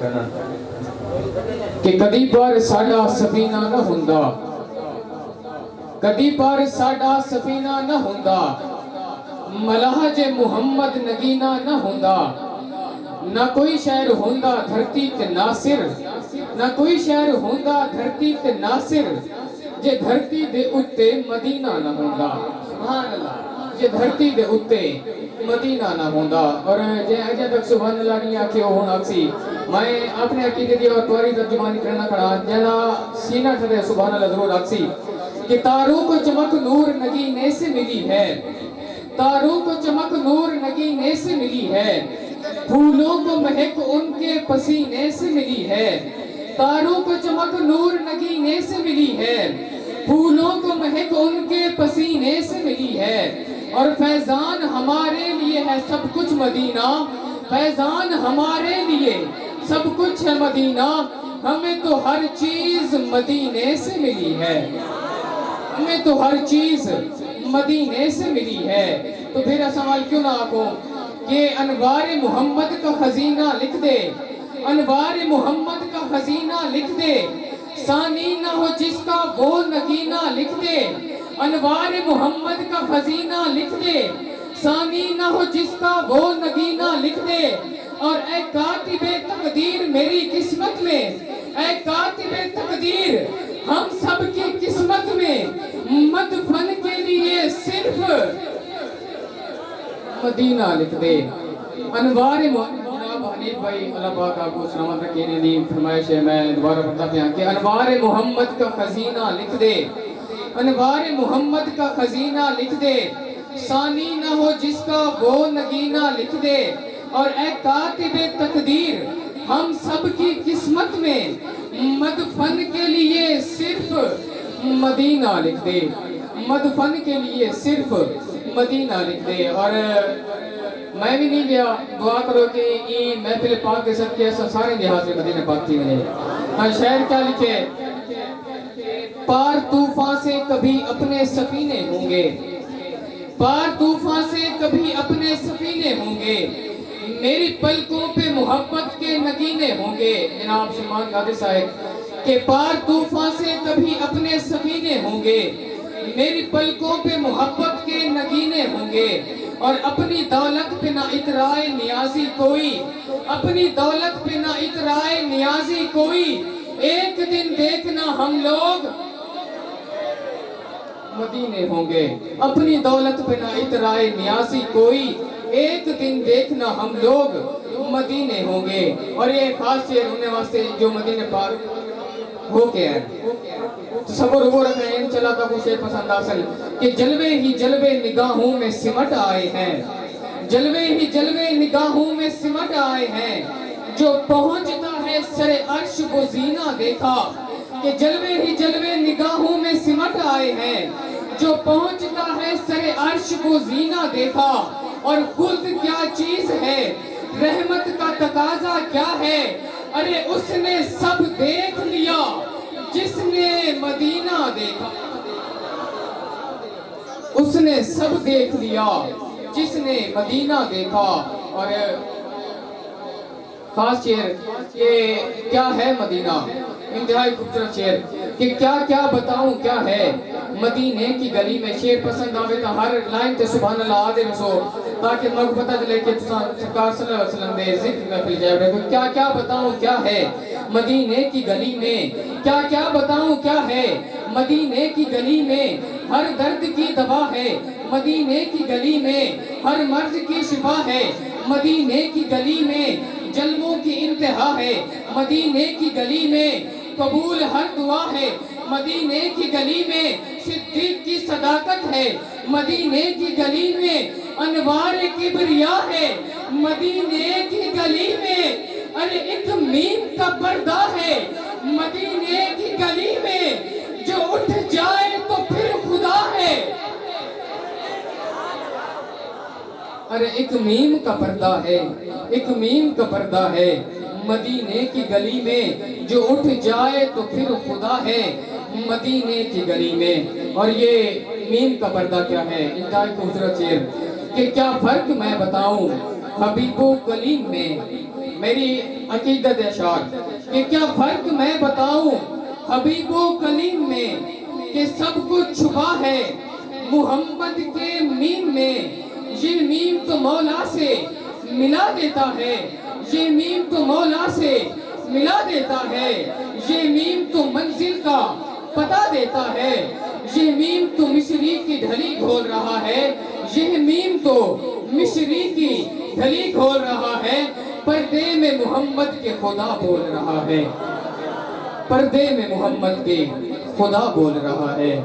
کہ کدی پر ساڈا سفینہ نہ ہوندا، کدی پر ساڈا سفینہ نہ ہوندا، ملحج محمد نگینہ نہ ہوندا، نہ کوئی شہر ہوندا دھرتی تے ناصر، نہ کوئی شہر ہوندا دھرتی تے ناصر، جے دھرتی دے اُتے مدینہ نہ ہوندا۔ سبحان اللہ، جے دھرتی دے اُتے مدینہ نہ ہوندا۔ اور جے اجے تک سبحان اللہ نہیں آکھے ہو ہونا سی، میں اپنے عقیدے دی اور تواری ترجمانی کرنا کھڑا جنا سینہ ٹھڑے سبحان اللہ ضرور آکسی کہ تاروں کو چمک نور نگینے سے ملی ہے، تاروں کو چمک نور نگینے سے ملی ہے، پھولوں کو مہک ان کے پسینے سے ملی ہے، تاروں کو چمک نور نگینے سے ملی ہے، پھولوں کو مہک ان کے پسینے سے ملی ہے، اور فیضان ہمارے لیے ہے سب کچھ مدینہ، فیضان ہمارے لیے سب کچھ ہے مدینہ، ہمیں تو ہر چیز مدینے سے ملی ہے، ہمیں تو ہر چیز مدینے سے ملی ہے۔ تو پھر سوال کیوں نہ آکو کہ انوار محمد کا خزینہ لکھ دے، انوار محمد کا خزینہ لکھ دے، ثانی نہ ہو جس کا وہ نگینہ لکھ دے، انوار محمد کا خزینہ لکھ دے، ثانی نہ ہو جس کا وہ نگینہ لکھ دے، اور اے کاتب تقدیر میری قسمت میں، اے کاتب تقدیر ہم سب کی قسمت میں مدفن کے لیے صرف مدینہ لکھ دے۔ انوار جناب حنیف بھائی اللہ پاک آپ کو سلامت رکھے نے دی فرمائش ہے، میں دوبارہ پڑھتا پیا کہ انوار محمد کا خزینہ لکھ دے، انوار محمد کا خزینہ لکھ دے، ثانی نہ ہو جس کا وہ نگینہ لکھ دے، اور اے کاتب تقدیر ہم سب کی قسمت میں مدفن کے لیے صرف مدینہ لکھ دے، مدفن کے لیے صرف مدینہ لکھ دے۔ اور میں بھی نہیں گیا، دعا کرو کہ یہ محفل پاک کے ساتھ کے سارے لحاظ سے مدینہ پاک تھی ملے۔ ہاں شہر کیا لکھے؟ پار طوفان سے کبھی اپنے سفینے ہوں گے، پار طوفان سے کبھی اپنے سفینے ہوں گے، میری پلکوں پہ محبت کے نگینے ہوں گے۔ جناب سلمان قادری صاحب کہ پار طوفان سے کبھی اپنے سفینے ہوں گے، میری پلکوں پہ محبت کے نگینے ہوں گے، اور اپنی دولت پہ نہ اترائے نیازی کوئی، اپنی دولت پہ نہ اترائے نیازی کوئی، ایک دن دیکھنا ہم لوگ مدینے ہوں گے، اپنی دولت پہ نہ اترائے نیازی کوئی، ایک دن دیکھنا ہم لوگ مدینے ہوں گے۔ اور یہ خاص شعر ہونے واسطے جو مدینے پاک ہو کے ہے تصور وہ رکھ رہے ہیں، چلا تھا وہ شعر پسند آسل کہ جلوے ہی جلوے نگاہوں میں سمٹ آئے ہیں، جلوے ہی جلوے نگاہوں میں سمٹ آئے ہیں، جو پہنچتا ہے سر عرش وہ زینہ دیکھا، کہ جلوے ہی جلوے نگاہوں میں سمٹ آئے ہیں، جو پہنچتا ہے سر عرش وہ زینہ دیکھا، اور خلد کیا چیز ہے، رحمت کا تقاضا کیا ہے، ارے اس نے سب دیکھ لیا جس نے مدینہ دیکھا، اس نے سب دیکھ لیا جس نے مدینہ دیکھا۔ اور خاص شعر کہ کیا ہے مدینہ، انتہائی خوبصورت شعر کہ کیا کیا بتاؤں کیا ہے مدینے کی گلی میں۔ شعر پسند آوے تو ہر لائن تے سبحان اللہ آدھے رسو تاکہ لوگ پتہ چلے کہ سرکار صلی اللہ علیہ وسلم دے ذکر میں پھر جائے رہے تو کیا کیا بتاؤں کیا ہے مدینے کی گلی میں، کیا کیا بتاؤں کیا ہے مدینے کی گلی میں، ہر درد کی دوا ہے مدینے کی گلی میں، ہر مرض کی شفا ہے مدینے کی گلی میں، جلووں کی انتہا ہے مدینے کی گلی میں، قبول ہر دعا ہے مدینے کی گلی میں، صدیق کی صداقت ہے مدینے کی گلی میں، انوار کبریا ہے مدینے کی گلی میں، ارے ایک میم کا پردہ ہے مدینے کی گلی میں، جو اٹھ جائے تو پھر خدا ہے، ارے ایک میم کا پردہ ہے، ایک میم کا پردہ ہے مدینے کی گلی میں، جو اٹھ جائے تو پھر خدا ہے مدینے کی گلی میں۔ اور یہ میم کا پردہ کیا ہے؟ انتہائی خوبصورت شعر کہ کیا فرق میں بتاؤں حبیب و کلیم میں، میری عقیدت اشار کہ کیا فرق میں بتاؤں حبیب و کلیم میں کہ سب کچھ چھپا ہے محمد کے میم میں. یہ میم تو مولا سے ملا دیتا ہے, یہ میم تو مولا سے ملا دیتا ہے, یہ میم تو منزل کا پتہ دیتا ہے, یہ میم تو مصری کی ڈھلی کھول رہا ہے, یہ میم تو مصری کی ڈھلی کھول رہا ہے. پردے میں محمد کے خدا بول رہا ہے, پردے میں محمد کے خدا بول رہا ہے.